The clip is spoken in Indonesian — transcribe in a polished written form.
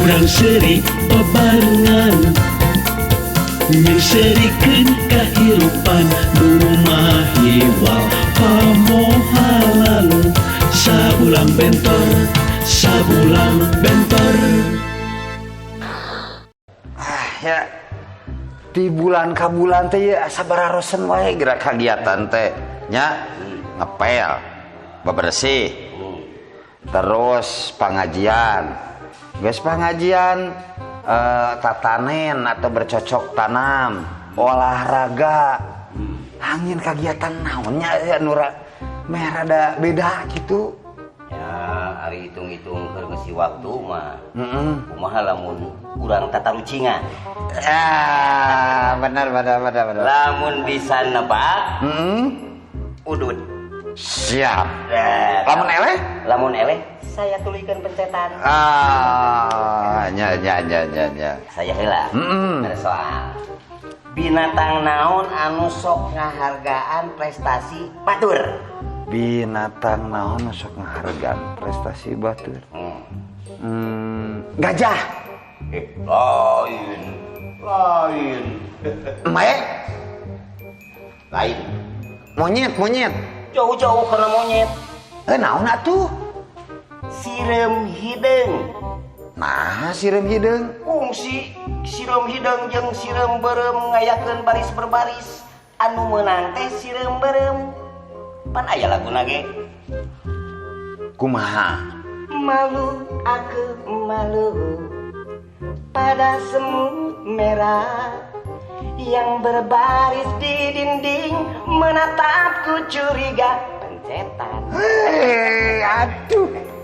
urang seri bebarengan nyerikeun kahirupan rumah hiwal pamohalan sabulang bentor ya di bulan ka bulan teh ya sabararosen wae gerak kagiatan teh nya ngepel bebersih terus pengajian geus pengajian tatanen atau bercocok tanam olahraga angin kegiatan naonnya ya nura merah ada beda gitu ya hari hitung-hitung keur ngeusi waktu mah kumaha lamun urang tata rucingan benar lamun bisa nebak udud siap lamun eleh saya tulikan pencetan nya saya heula ada soal binatang naon anu sok ngahargaan prestasi batur binatang naon anu sok ngahargaan prestasi batur gajah lain mae lain monyet jauh-jauh karena monyet naon atuh sirem hideung nah sirem hideung fungsi sirem hideung jeung sirem beureum ngayakeun baris berbaris anu meunang teh sirem beureum pan aya laguna ge kumaha malu aku malu pada semut merah yang berbaris di dinding menatapku curiga pencetan aduh